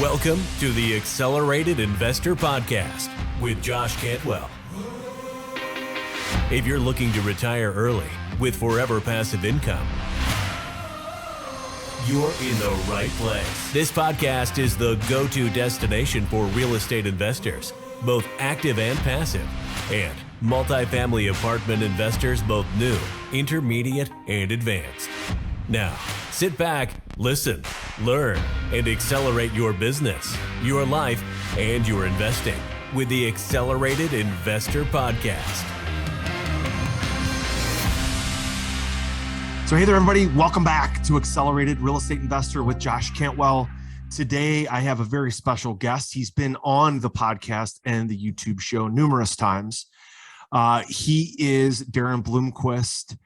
Welcome to the Accelerated Investor Podcast with Josh Cantwell. If you're looking to retire early with forever passive income, you're in the right place. This podcast is the go-to destination for real estate investors, both active and passive, and multifamily apartment investors, both new, intermediate, and advanced. Now, sit back, listen, learn, and accelerate your business, your life, and your investing with the Accelerated Investor Podcast. So hey there, everybody. Welcome back to Accelerated Real Estate Investor with Josh Cantwell. Today, I have a very special guest. He's been on the podcast and the YouTube show numerous times. He is Daren Blomquist,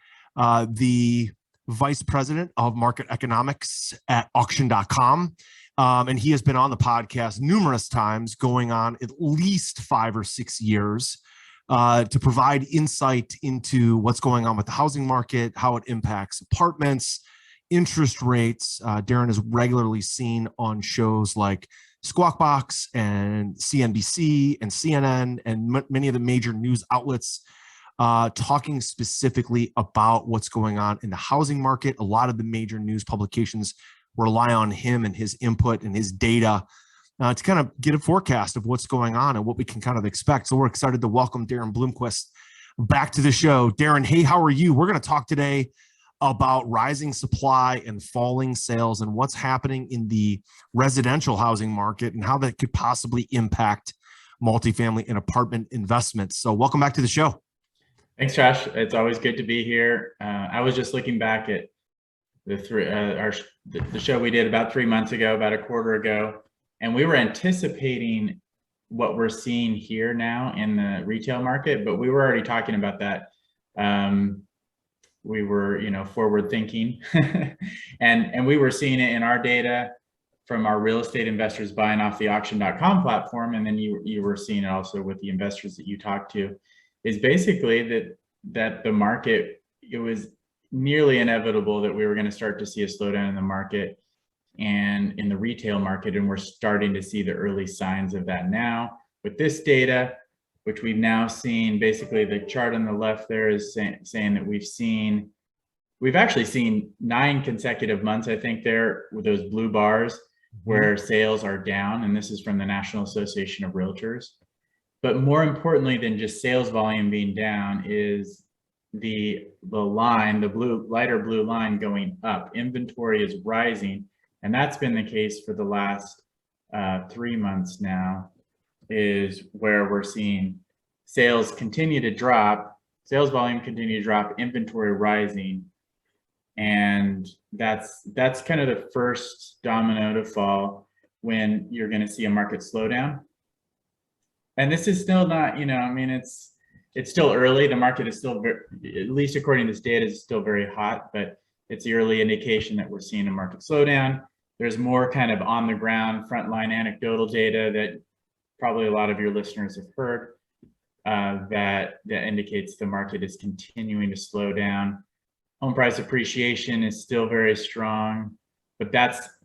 the Vice President of Market Economics at auction.com. And he has been on the podcast numerous times, going on at least 5 or 6 years, to provide insight into what's going on with the housing market, how it impacts apartments, interest rates. Daren is regularly seen on shows like Squawk Box and CNBC and CNN and many of the major news outlets, talking specifically about what's going on in the housing market. A lot of the major news publications rely on him and his input and his data to kind of get a forecast of what's going on and what we can kind of expect. So we're excited to welcome Daren Blomquist back to the show. Daren, hey, how are you? We're going to talk today about rising supply and falling sales and what's happening in the residential housing market and how that could possibly impact multifamily and apartment investments. So welcome back to the show. Thanks, Josh. It's always good to be here. I was just looking back at the show we did about 3 months ago, about a quarter ago, and we were anticipating what we're seeing here now in the retail market, but we were already talking about that. We were, forward thinking, and we were seeing it in our data from our real estate investors buying off the auction.com platform, and then you were seeing it also with the investors that you talked to. Is basically that the market, it was nearly inevitable that we were going to start to see a slowdown in the market and in the retail market, and we're starting to see the early signs of that now with this data, which we've now seen. Basically, the chart on the left there is saying that we've actually seen 9 consecutive months, I think, there with those blue bars where sales are down, and this is from the National Association of Realtors. But more importantly than just sales volume being down is the line, the lighter blue line going up. Inventory is rising, and that's been the case for the last 3 months now, is where we're seeing sales continue to drop, sales volume continue to drop, inventory rising. And that's kind of the first domino to fall when you're going to see a market slowdown. And this is still not, it's still early. The market is still at least according to this data, is still very hot, but it's the early indication that we're seeing a market slowdown. There's more kind of on the ground, frontline anecdotal data that probably a lot of your listeners have heard that indicates the market is continuing to slow down. Home price appreciation is still very strong, but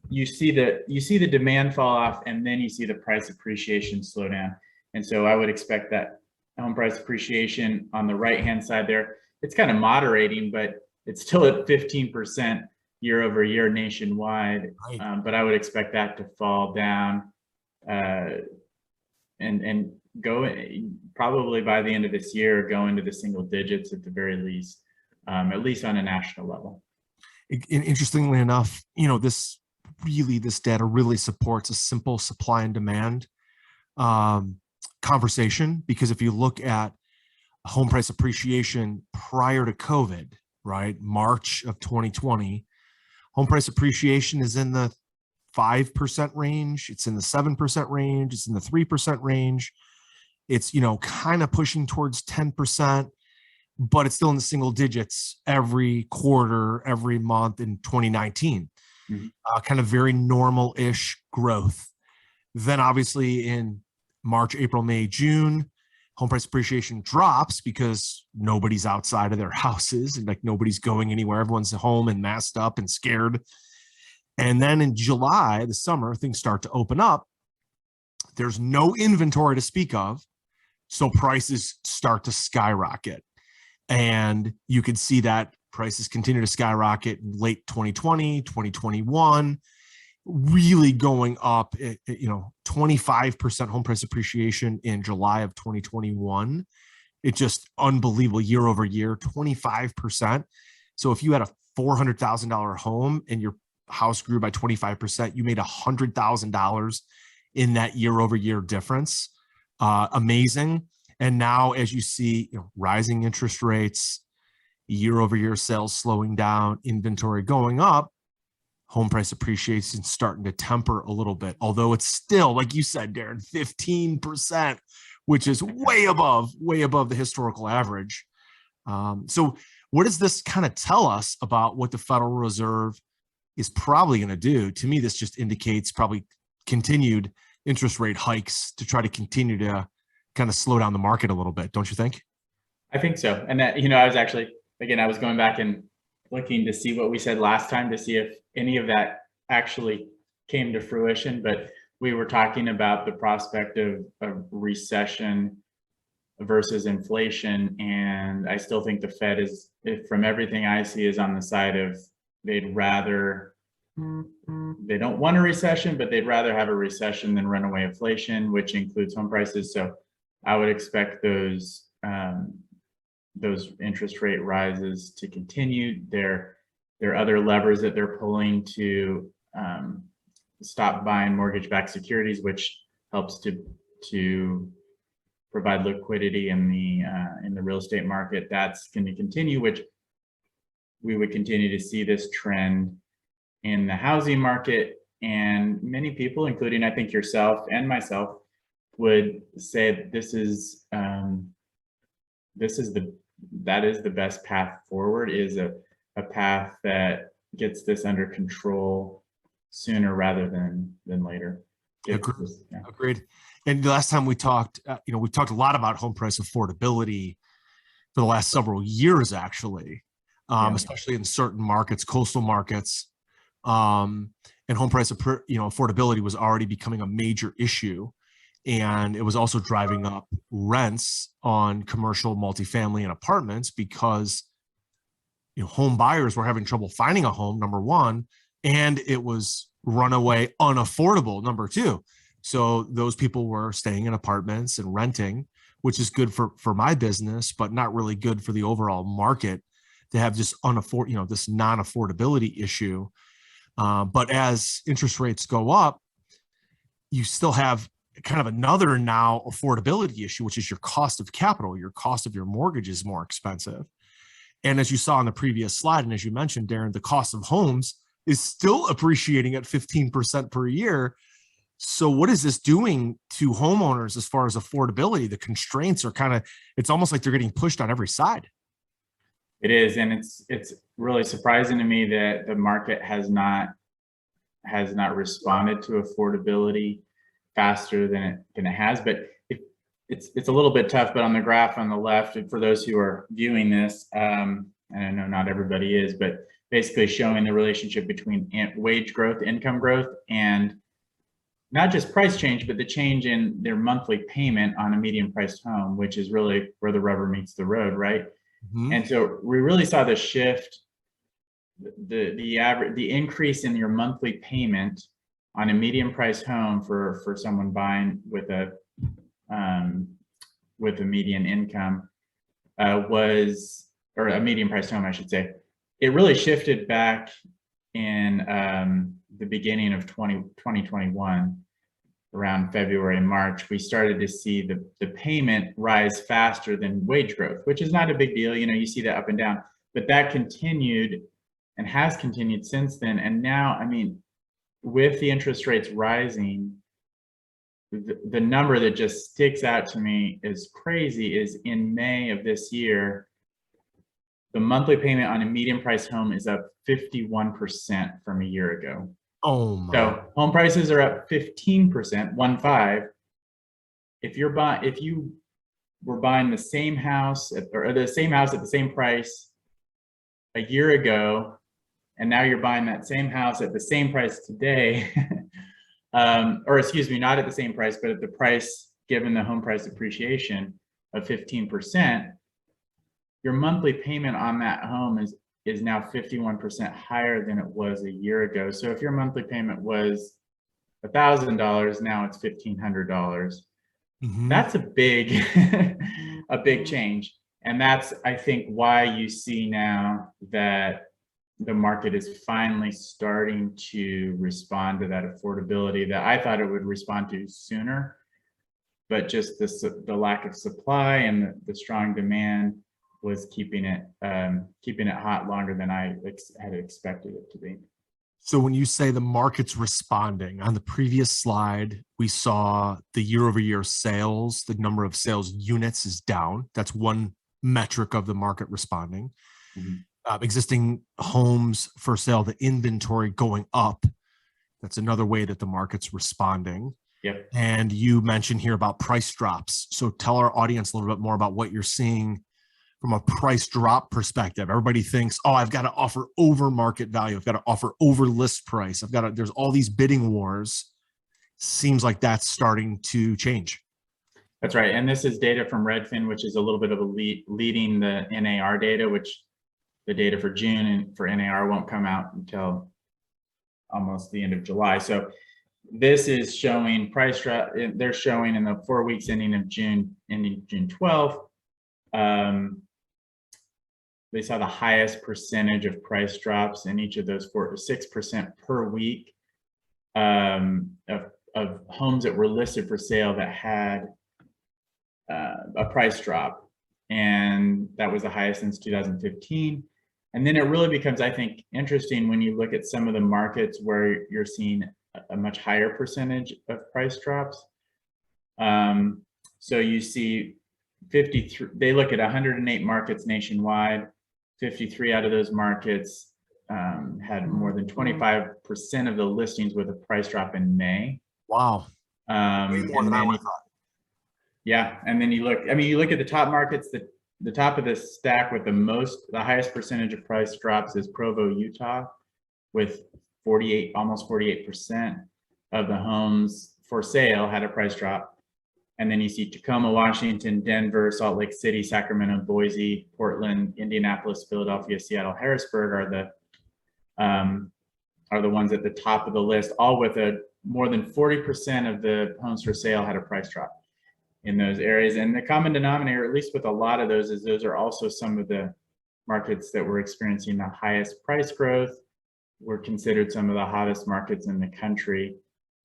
you see the demand fall off, and then you see the price appreciation slow down. And so I would expect that home price appreciation on the right-hand side there, it's kind of moderating, but it's still at 15% year over year nationwide. Right. But I would expect that to fall down and go probably by the end of this year, go into the single digits at the very least, at least on a national level. Interestingly enough, this data really supports a simple supply and demand conversation, because if you look at home price appreciation prior to COVID, right, March of 2020, home price appreciation is in the 5% range. It's in the 7% range. It's in the 3% range. It's, kind of pushing towards 10%, but it's still in the single digits every quarter, every month in 2019. Kind of very normal-ish growth. Then obviously in March, April, May, June, home price appreciation drops because nobody's outside of their houses and nobody's going anywhere. Everyone's home and masked up and scared. And then in July, the summer, things start to open up. There's no inventory to speak of. So prices start to skyrocket. And you can see that prices continue to skyrocket in late 2020, 2021, really going up, 25% home price appreciation in July of 2021. It's just unbelievable year over year, 25%. So if you had a $400,000 home and your house grew by 25%, you made $100,000 in that year over year difference. Amazing. And now, as you see, rising interest rates, year over year sales slowing down, inventory going up, home price appreciation starting to temper a little bit. Although it's still, like you said, Daren, 15%, which is way above the historical average. So what does this kind of tell us about what the Federal Reserve is probably going to do? To me, this just indicates probably continued interest rate hikes to try to continue to kind of slow down the market a little bit. Don't you think? I think so. And that, I was actually, again, I was going back and looking to see what we said last time to see if any of that actually came to fruition. But we were talking about the prospect of recession versus inflation. And I still think the Fed is, from everything I see, is on the side of they don't want a recession, but they'd rather have a recession than runaway inflation, which includes home prices. So I would expect those interest rate rises to continue. There are other levers that they're pulling to stop buying mortgage-backed securities, which helps to provide liquidity in the real estate market. That's going to continue, which we would continue to see this trend in the housing market. And many people, including I think yourself and myself, would say that that is the best path forward, is a path that gets this under control sooner rather than later. Agreed. And the last time we talked, we talked a lot about home price affordability for the last several years, actually, especially in certain markets, coastal markets, and home price, affordability was already becoming a major issue. And it was also driving up rents on commercial multifamily and apartments because, home buyers were having trouble finding a home, number one, and it was runaway unaffordable, number two. So those people were staying in apartments and renting, which is good for my business, but not really good for the overall market to have just this non-affordability issue. But as interest rates go up, you still have kind of another now affordability issue, which is your cost of capital. Your cost of your mortgage is more expensive. And as you saw on the previous slide, and as you mentioned, Daren, the cost of homes is still appreciating at 15% per year. So what is this doing to homeowners as far as affordability? The constraints are it's almost like they're getting pushed on every side. It is. And it's really surprising to me that the market has not responded to affordability faster than it has. But it's a little bit tough. But on the graph on the left, for those who are viewing this, and I know not everybody is, but basically showing the relationship between wage growth, income growth, and not just price change, but the change in their monthly payment on a median priced home, which is really where the rubber meets the road, right? Mm-hmm. And so we really saw the shift, the increase in your monthly payment on a median priced home for someone buying with a median income or a median priced home, I should say. It really shifted back in the beginning of 2021, around February and March. We started to see the payment rise faster than wage growth, which is not a big deal. You see that up and down, but that continued and has continued since then. And now, with the interest rates rising, the number that just sticks out to me is crazy is in May of this year, the monthly payment on a median price home is up 51% from a year ago. Oh my. So home prices are up 15%, 1.5. If you were buying the same house at the same price a year ago, and now you're buying that same house at the same price today, or excuse me, not at the same price, but at the price given the home price appreciation of 15%, your monthly payment on that home is now 51% higher than it was a year ago. So if your monthly payment was $1,000, now it's $1,500. That's a big, a big change. And that's, I think, why you see now that the market is finally starting to respond to that affordability that I thought it would respond to sooner, but just the lack of supply and the strong demand was keeping it hot longer than I had expected it to be. So when you say the market's responding, on the previous slide, we saw the year-over-year sales, the number of sales units is down. That's one metric of the market responding. Existing homes for sale, the inventory going up. That's another way that the market's responding. Yep. And you mentioned here about price drops. So tell our audience a little bit more about what you're seeing from a price drop perspective. Everybody thinks, oh, I've got to offer over market value. I've got to offer over list price. There's all these bidding wars. Seems like that's starting to change. That's right. And this is data from Redfin, which is a little bit of a leading the NAR data, which the data for June and for NAR won't come out until almost the end of July. So this is showing price drop. They're showing in the 4 weeks ending June 12th. They saw the highest percentage of price drops in each of those 6% per week of homes that were listed for sale that had a price drop. And that was the highest since 2015. And then it really becomes, I think, interesting when you look at some of the markets where you're seeing a much higher percentage of price drops. So you see 53, they look at 108 markets nationwide. 53 out of those markets had more than 25% of the listings with a price drop in May. Wow. Way more than I would have thought. Yeah, and then you look at the top markets, the top of the stack with the highest percentage of price drops is Provo, Utah, with almost 48% of the homes for sale had a price drop. And then you see Tacoma, Washington, Denver, Salt Lake City, Sacramento, Boise, Portland, Indianapolis, Philadelphia, Seattle, Harrisburg are the ones at the top of the list, all with more than 40% of the homes for sale had a price drop in those areas. And the common denominator, at least with a lot of those, is those are also some of the markets that were experiencing the highest price growth, were considered some of the hottest markets in the country.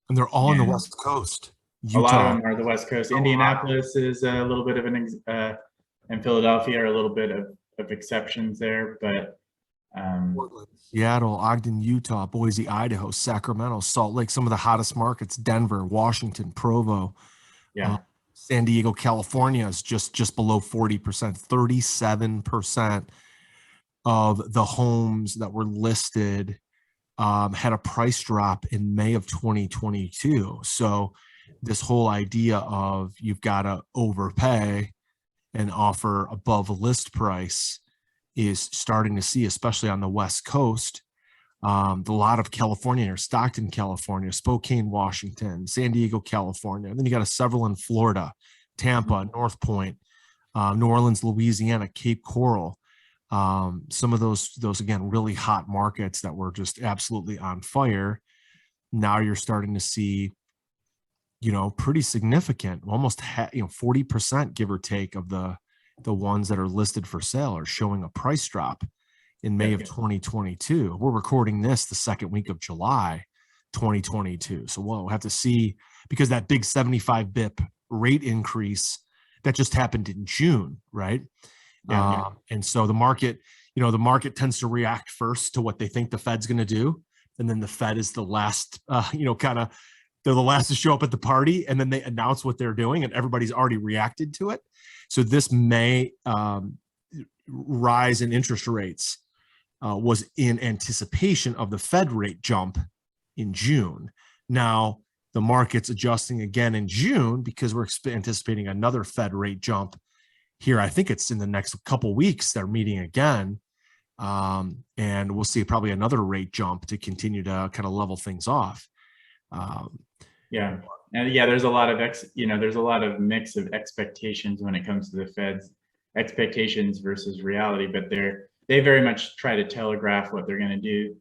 And they're all on the West Coast. Utah. A lot of them are the West Coast. Indianapolis is a little bit of and Philadelphia are a little bit of exceptions there, but Seattle, Ogden, Utah, Boise, Idaho, Sacramento, Salt Lake, some of the hottest markets, Denver, Washington, Provo, San Diego, California is just below 40%, 37% of the homes that were listed had a price drop in May of 2022. So this whole idea of you've got to overpay and offer above a list price is starting to see, especially on the West Coast. A lot of California, or Stockton, California, Spokane, Washington, San Diego, California. And then you got several in Florida, Tampa, North Point, New Orleans, Louisiana, Cape Coral. Some of those again, really hot markets that were just absolutely on fire. Now you're starting to see, pretty significant, almost 40%, give or take, of the ones that are listed for sale are showing a price drop in May of 2022. We're recording this the second week of July 2022. So we'll have to see, because that big 75 BIP rate increase that just happened in June, right? And so the market tends to react first to what they think the Fed's going to do. And then the Fed is the last, they're the last to show up at the party, and then they announce what they're doing, and everybody's already reacted to it. So this May rise in interest rates was in anticipation of the Fed rate jump in June. Now the market's adjusting again in June because we're anticipating another Fed rate jump here. I think it's in the next couple weeks. They're meeting again. And we'll see probably another rate jump to continue to kind of level things off. Yeah. And yeah, there's a lot of there's a lot of mix of expectations when it comes to the Fed's expectations versus reality, but they very much try to telegraph what they're going to do.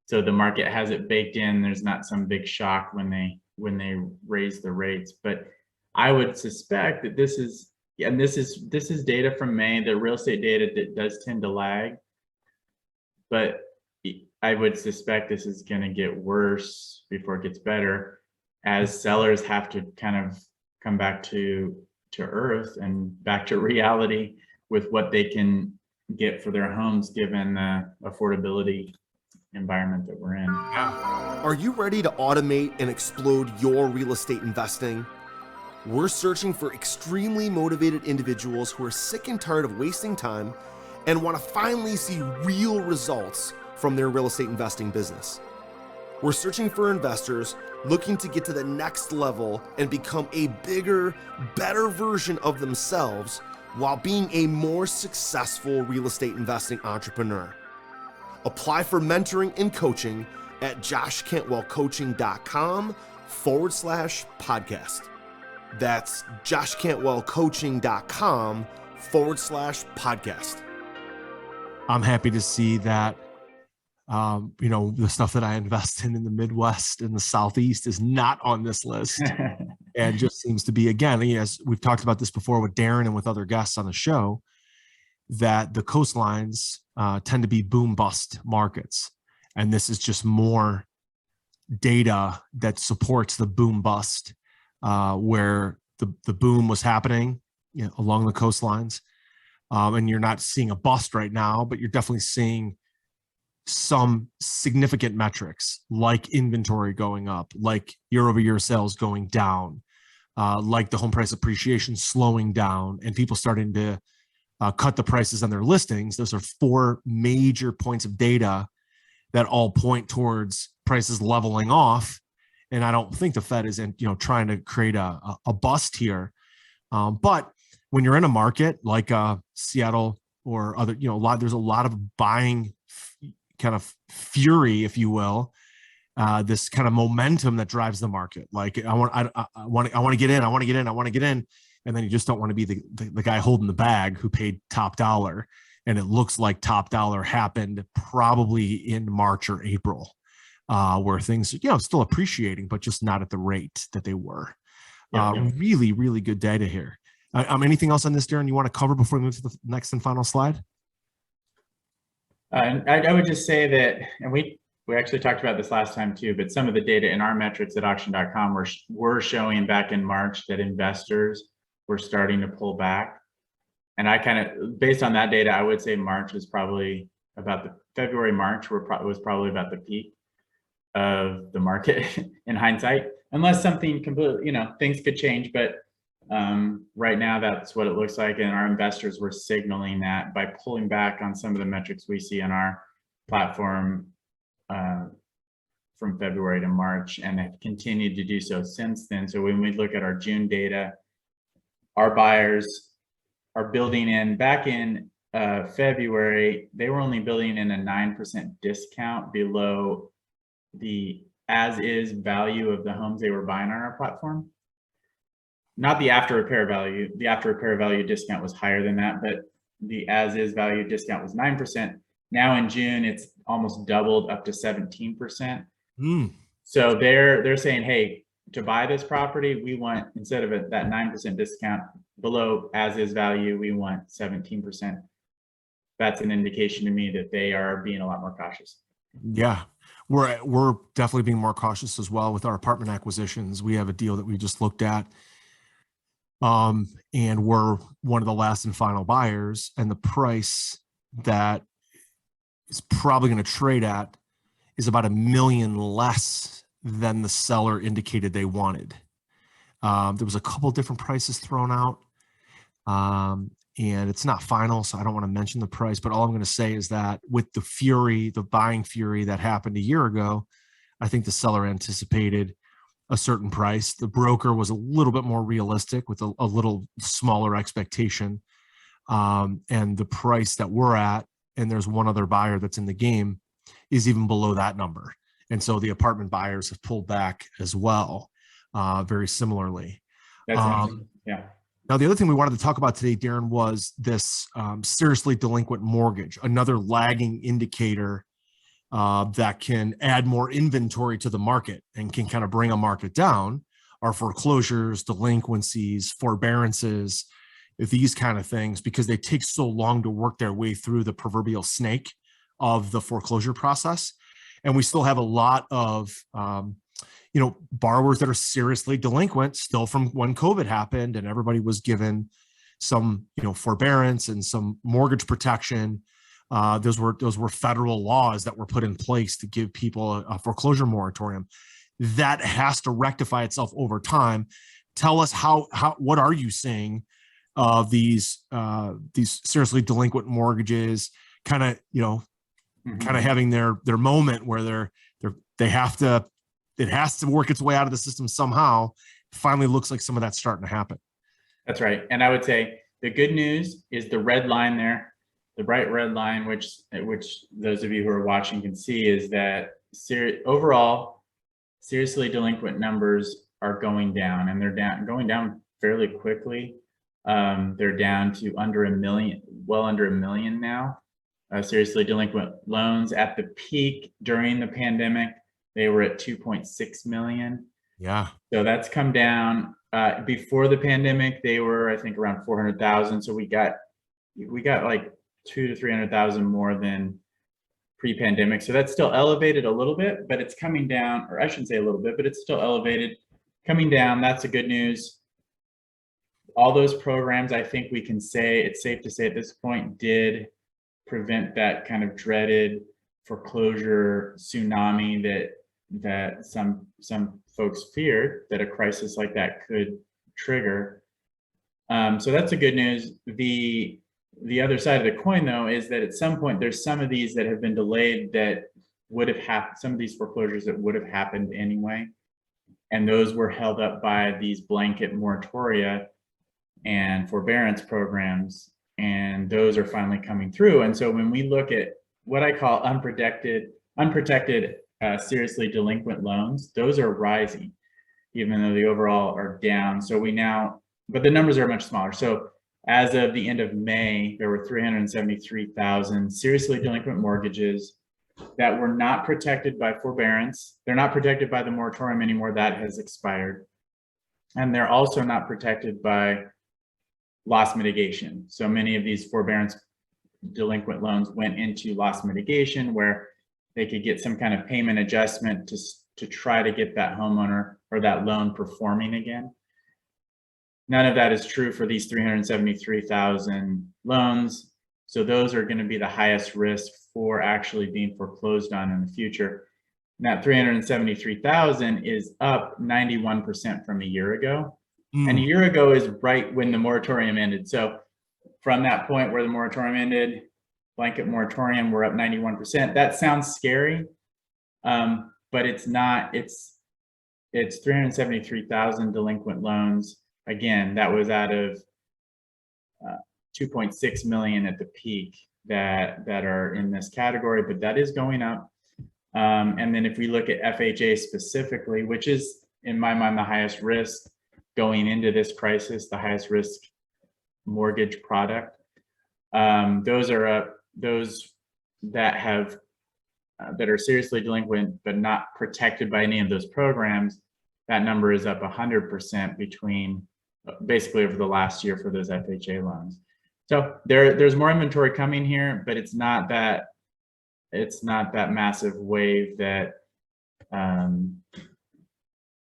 So the market has it baked in. There's not some big shock when they raise the rates. But I would suspect that this is data from May. The real estate data that does tend to lag, but I would suspect this is going to get worse before it gets better, as sellers have to kind of come back to earth and back to reality with what they can get for their homes, given the affordability environment that we're in. Are you ready to automate and explode your real estate investing? We're searching for extremely motivated individuals who are sick and tired of wasting time and want to finally see real results from their real estate investing business. We're searching for investors looking to get to the next level and become a bigger, better version of themselves while being a more successful real estate investing entrepreneur. Apply for mentoring and coaching at joshcantwellcoaching.com/podcast. That's joshcantwellcoaching.com/podcast. I'm happy to see that, the stuff that I invest in the Midwest and the Southeast is not on this list. And just seems to be, again, as we've talked about this before with Daren and with other guests on the show, that the coastlines tend to be boom bust markets. And this is just more data that supports the boom bust, where the boom was happening along the coastlines. And you're not seeing a bust right now, but you're definitely seeing some significant metrics like inventory going up, like year-over-year sales going down, like the home price appreciation slowing down, and people starting to cut the prices on their listings. Those are four major points of data that all point towards prices leveling off. And I don't think the Fed is trying to create a bust here. But when you're in a market like Seattle or other, there's a lot of buying kind of fury, if you will, this kind of momentum that drives the market. Like I want to get in, and then you just don't want to be the guy holding the bag who paid top dollar. And it looks like top dollar happened probably in March or April, where things still appreciating, but just not at the rate that they were. Really, really good data here. Anything else on this, Daren, you want to cover before we move to the next and final slide? I would just say that, and we actually talked about this last time too, but some of the data in our metrics at auction.com were showing back in March that investors were starting to pull back. And I kind of, based on that data, I would say March was probably about March was probably about the peak of the market in hindsight, unless something completely, things could change. But right now, that's what it looks like. And our investors were signaling that by pulling back on some of the metrics we see on our platform from February to March, and have continued to do so since then. So when we look at our June data, our buyers are building in, back in February, they were only building in a 9% discount below the as-is value of the homes they were buying on our platform. Not the after repair value. The after repair value discount was higher than that, but the as-is value discount was 9%. Now in June, it's almost doubled up to 17%. So they're saying, hey, to buy this property, we want, instead of that 9% discount below as-is value, we want 17%. That's an indication to me that they are being a lot more cautious. Yeah, we're definitely being more cautious as well with our apartment acquisitions. We have a deal that we just looked at. And we're one of the last and final buyers, and the price that is probably going to trade at is about $1 million less than the seller indicated they wanted. There was a couple different prices thrown out, and it's not final, so I don't want to mention the price, but all I'm going to say is that with the buying fury that happened a year ago, I think the seller anticipated a certain price. The broker was a little bit more realistic with a little smaller expectation. And the price that we're at and there's one other buyer that's in the game, is even below that number. And so the apartment buyers have pulled back as well, very similarly. That's interesting. Yeah. Now, the other thing we wanted to talk about today, Daren, was this seriously delinquent mortgage, another lagging indicator that can add more inventory to the market and can kind of bring a market down. Are foreclosures, delinquencies, forbearances, these kind of things, because they take so long to work their way through the proverbial snake of the foreclosure process. And we still have a lot of borrowers that are seriously delinquent still from when COVID happened and everybody was given some, forbearance and some mortgage protection. Those were federal laws that were put in place to give people a foreclosure moratorium. That has to rectify itself over time. Tell us what are you seeing of these seriously delinquent mortgages kind of, kind of having their moment where it has to work its way out of the system somehow. Finally looks like some of that's starting to happen. That's right. And I would say the good news is the red line there, the bright red line, which those of you who are watching can see, is that overall seriously delinquent numbers are going down, and they're going down fairly quickly. They're down to under 1 million, well under 1 million now. Seriously delinquent loans. At the peak during the pandemic, they were at 2.6 million. Yeah. So that's come down. Before the pandemic, they were, I think, around 400,000. So we got like 200,000 to 300,000 more than pre-pandemic. So that's still elevated a little bit, but it's coming down, or I shouldn't say a little bit, but it's still elevated, coming down. That's the good news. All those programs, I think we can say, it's safe to say at this point, did prevent that kind of dreaded foreclosure tsunami that some folks feared that a crisis like that could trigger. So that's the good news. The other side of the coin, though, is that at some point there's some of these that have been delayed that would have happened, some of these foreclosures that would have happened anyway, and those were held up by these blanket moratoria and forbearance programs, and those are finally coming through. And so when we look at what I call unprotected seriously delinquent loans, those are rising, even though the overall are down. So but the numbers are much smaller. So as of the end of May, there were 373,000 seriously delinquent mortgages that were not protected by forbearance. They're not protected by the moratorium anymore. That has expired. And they're also not protected by loss mitigation. So many of these forbearance delinquent loans went into loss mitigation, where they could get some kind of payment adjustment to try to get that homeowner or that loan performing again. None of that is true for these 373,000 loans. So those are going to be the highest risk for actually being foreclosed on in the future. And that 373,000 is up 91% from a year ago. And a year ago is right when the moratorium ended. So from that point where the moratorium ended, blanket moratorium, we're up 91%. That sounds scary, but it's not. It's 373,000 delinquent loans. Again, that was out of 2.6 million at the peak that are in this category, but that is going up. And then if we look at FHA specifically, which is in my mind the highest risk going into this crisis, the highest risk mortgage product, those that are seriously delinquent but not protected by any of those programs. That number is up 100% basically over the last year for those FHA loans. So there's more inventory coming here, but it's not that massive wave that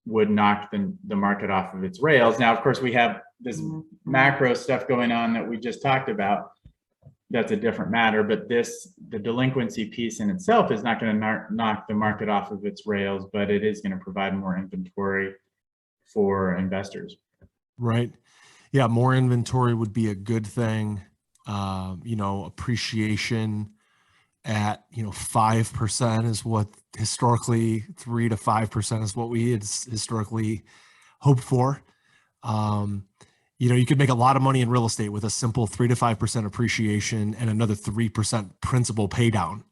would knock the market off of its rails. Now, of course, we have this macro stuff going on that we just talked about. That's a different matter, but the delinquency piece in itself is not going to knock the market off of its rails, but it is going to provide more inventory for investors. Right. Yeah. More inventory would be a good thing. Appreciation at, 5% is what historically 3 to 5% is what we had historically hoped for. You could make a lot of money in real estate with a simple 3 to 5% appreciation and another 3% principal pay down,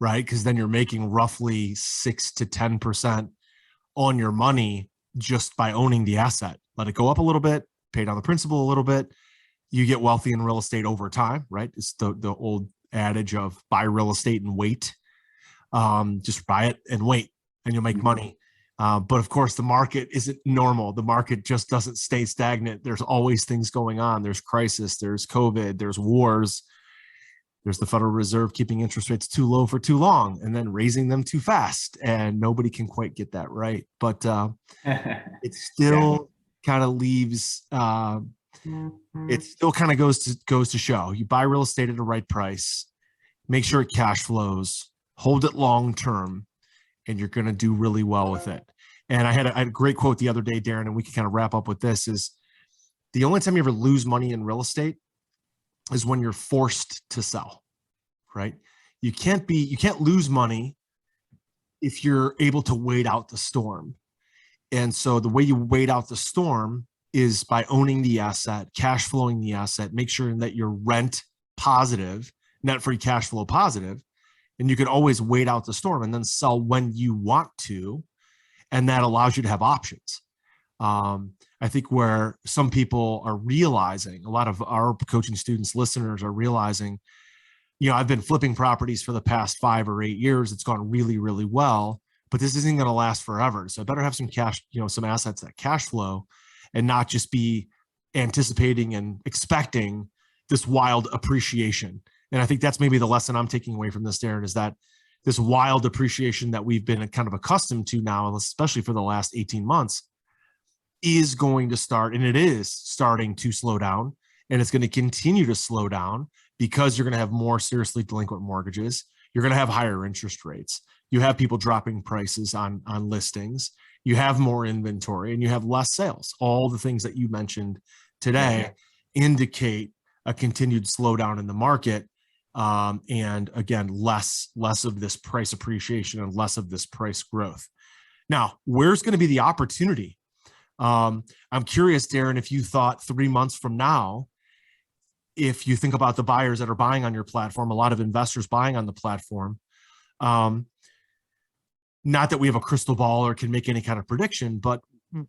right? Because then you're making roughly 6 to 10% on your money just by owning the asset. Let it go up a little bit, pay down the principal a little bit. You get wealthy in real estate over time, right? It's the old adage of buy real estate and wait. Just buy it and wait, and you'll make money. But of course, the market isn't normal. The market just doesn't stay stagnant. There's always things going on. There's crisis, there's COVID, there's wars. There's the Federal Reserve keeping interest rates too low for too long and then raising them too fast. And nobody can quite get that right. But it still kind of leaves, it still kind of goes to show. You buy real estate at the right price, make sure it cash flows, hold it long term, and you're going to do really well with it. And I had a great quote the other day, Daren, and we can kind of wrap up with this, is the only time you ever lose money in real estate is when you're forced to sell, right? You can't lose money if you're able to wait out the storm. And so the way you wait out the storm is by owning the asset, cash flowing the asset, make sure that you're rent positive, net free cash flow positive, and you can always wait out the storm and then sell when you want to. And that allows you to have options. I think where some people are realizing, a lot of our coaching students, listeners are realizing, I've been flipping properties for the past 5 or 8 years. It's gone really, really well, but this isn't going to last forever. So I better have some cash, some assets that cash flow and not just be anticipating and expecting this wild appreciation. And I think that's maybe the lesson I'm taking away from this, Daren, is that this wild appreciation that we've been kind of accustomed to now, especially for the last 18 months, is going to start, and it is starting to slow down, and it's going to continue to slow down because you're going to have more seriously delinquent mortgages. You're going to have higher interest rates. You have people dropping prices on listings. You have more inventory and you have less sales. All the things that you mentioned today indicate a continued slowdown in the market. And again, less of this price appreciation and less of this price growth. Now, where's going to be the opportunity? I'm curious, Daren, if you thought 3 months from now, if you think about the buyers that are buying on your platform, a lot of investors buying on the platform, not that we have a crystal ball or can make any kind of prediction, but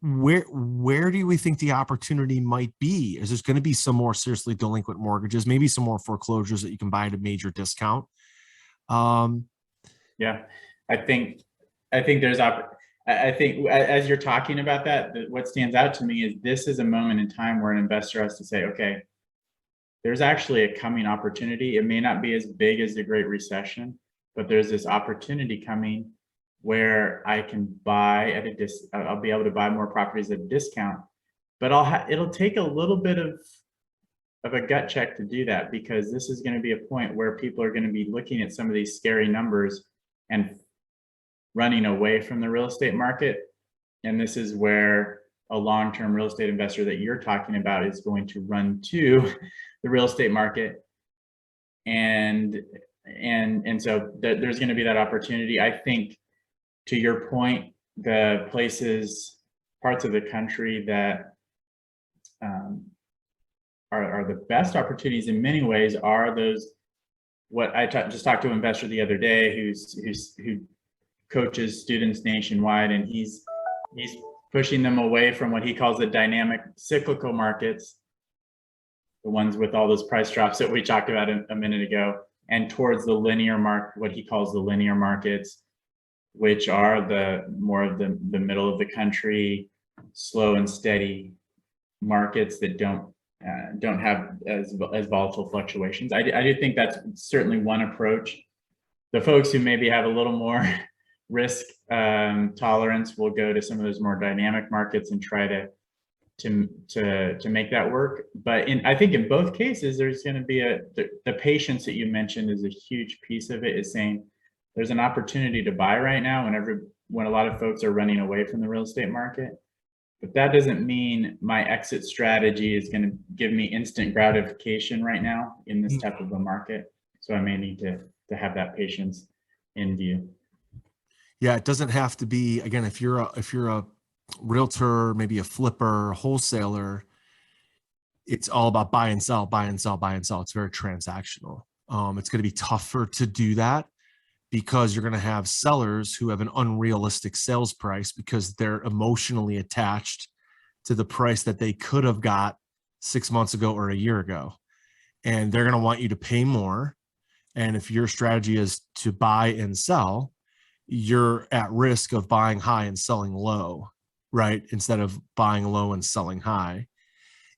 where do we think the opportunity might be? Is there's going to be some more seriously delinquent mortgages, maybe some more foreclosures that you can buy at a major discount? Yeah, I think there's I think as you're talking about that, what stands out to me is this is a moment in time where an investor has to say, okay, there's actually a coming opportunity. It may not be as big as the Great Recession, but there's this opportunity coming where I can buy at I'll be able to buy more properties at a discount, but it'll take a little bit of a gut check to do that, because this is going to be a point where people are going to be looking at some of these scary numbers and running away from the real estate market. And this is where a long-term real estate investor that you're talking about is going to run to the real estate market. And so there's going to be that opportunity. I think, to your point, the parts of the country that are the best opportunities in many ways are those, what I just talked to an investor the other day who coaches students nationwide, and he's pushing them away from what he calls the dynamic cyclical markets, the ones with all those price drops that we talked about a minute ago, and towards the linear what he calls the linear markets, which are the more of the middle of the country, slow and steady markets that don't have as volatile fluctuations. I do think that's certainly one approach. The folks who maybe have a little more risk tolerance will go to some of those more dynamic markets and try to make that work. But I think in both cases, there's going to be the patience that you mentioned is a huge piece of it, is saying there's an opportunity to buy right now when a lot of folks are running away from the real estate market. But that doesn't mean my exit strategy is going to give me instant gratification right now in this type of a market. So I may need to have that patience in view. Yeah, it doesn't have to be, again, if you're a realtor, maybe a flipper, a wholesaler, it's all about buy and sell, buy and sell, buy and sell. It's very transactional. It's going to be tougher to do that because you're going to have sellers who have an unrealistic sales price because they're emotionally attached to the price that they could have got 6 months ago or a year ago. And they're going to want you to pay more. And if your strategy is to buy and sell, you're at risk of buying high and selling low, right? Instead of buying low and selling high.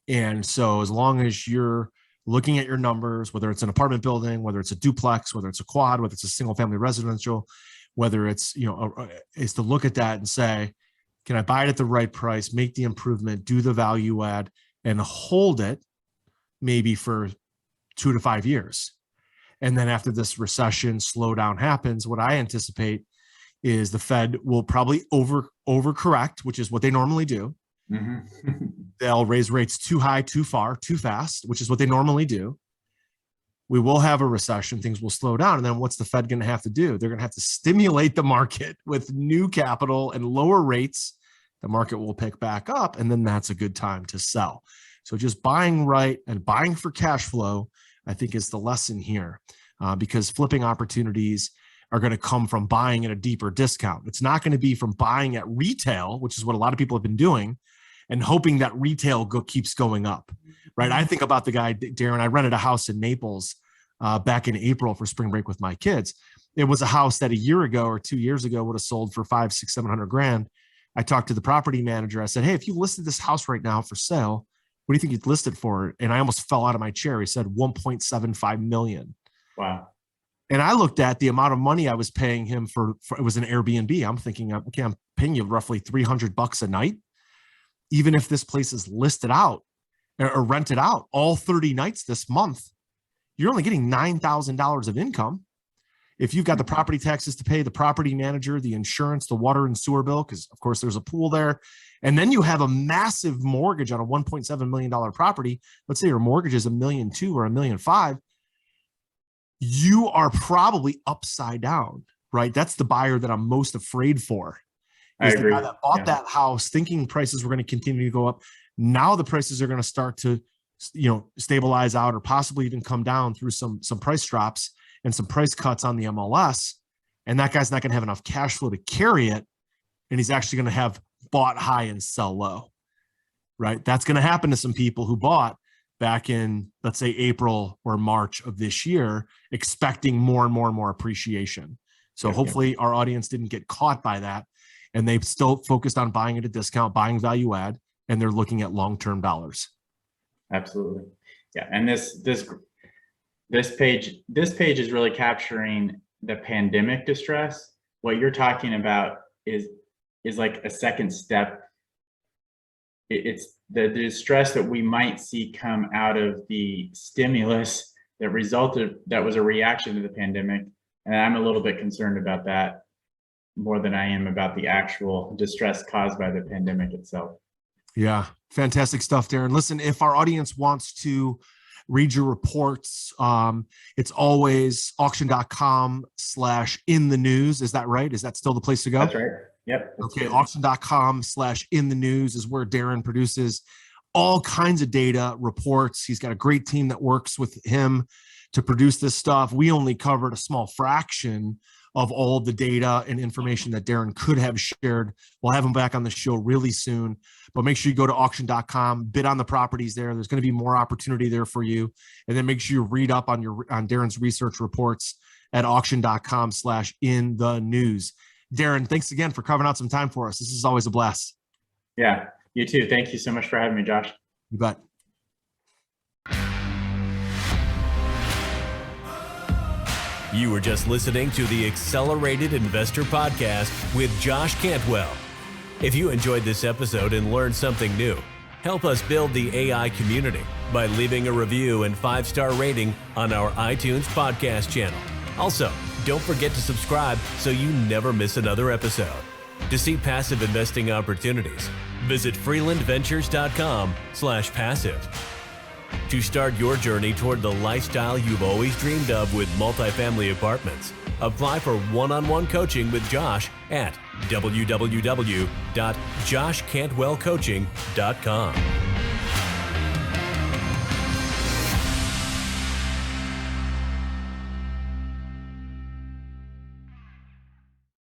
And so as long as you're looking at your numbers, whether it's an apartment building, whether it's a duplex, whether it's a quad, whether it's a single family residential, whether it's, is to look at that and say, can I buy it at the right price, make the improvement, do the value add, and hold it maybe for 2 to 5 years. And then after this recession slowdown happens, what I anticipate is the Fed will probably overcorrect, which is what they normally do. Mm-hmm. They'll raise rates too high, too far, too fast, which is what they normally do. We will have a recession, things will slow down. And then what's the Fed going to have to do? They're going to have to stimulate the market with new capital and lower rates. The market will pick back up, and then that's a good time to sell. So just buying right and buying for cash flow, I think, is the lesson here, because flipping opportunities are going to come from buying at a deeper discount. It's not going to be from buying at retail, which is what a lot of people have been doing, and hoping that retail keeps going up, right? I think about the guy, Daren. I rented a house in Naples back in April for spring break with my kids. It was a house that a year ago or 2 years ago would have sold for $500,000, $600,000, $700,000. I talked to the property manager. I said, hey, if you listed this house right now for sale, what do you think you'd list it for? And I almost fell out of my chair. He said $1.75 million. Wow. And I looked at the amount of money I was paying him for it was an Airbnb. I'm thinking, okay, I'm paying you roughly $300 a night. Even if this place is listed out or rented out all 30 nights this month, you're only getting $9,000 of income. If you've got the property taxes to pay, the property manager, the insurance, the water and sewer bill, because of course there's a pool there. And then you have a massive mortgage on a $1.7 million property. Let's say your mortgage is $1.2 million or $1.5 million. You are probably upside down, right? That's the buyer that I'm most afraid for. I agree. The guy that bought that house thinking prices were going to continue to go up. Now the prices are going to start to, stabilize out or possibly even come down through some price drops and some price cuts on the MLS. And that guy's not going to have enough cash flow to carry it. And he's actually going to have bought high and sell low, right? That's going to happen to some people who bought back in, let's say, April or March of this year, expecting more and more and more appreciation. So hopefully our audience didn't get caught by that, and they've still focused on buying at a discount, buying value add, and they're looking at long-term dollars. Absolutely. Yeah. And this page is really capturing the pandemic distress. What you're talking about is like a second step. It's the distress that we might see come out of the stimulus that was a reaction to the pandemic. And I'm a little bit concerned about that more than I am about the actual distress caused by the pandemic itself. Yeah. Fantastic stuff, Daren. Listen, if our audience wants to read your reports, it's always auction.com/in-the-news. Is that right? Is that still the place to go? That's right. Yep. Okay. Auction.com/in-the-news is where Daren produces all kinds of data reports. He's got a great team that works with him to produce this stuff. We only covered a small fraction of all the data and information that Daren could have shared. We'll have him back on the show really soon, but make sure you go to auction.com, bid on the properties there. There's going to be more opportunity there for you. And then make sure you read up on Daren's research reports at auction.com/in-the-news. Daren, thanks again for carving out some time for us. This is always a blast. Yeah, you too. Thank you so much for having me, Josh. You bet. You were just listening to the Accelerated Investor Podcast with Josh Cantwell. If you enjoyed this episode and learned something new, help us build the AI community by leaving a review and 5-star rating on our iTunes podcast channel. Also, don't forget to subscribe so you never miss another episode. To see passive investing opportunities, visit freelandventures.com/passive. To start your journey toward the lifestyle you've always dreamed of with multifamily apartments, apply for one-on-one coaching with Josh at www.joshcantwellcoaching.com.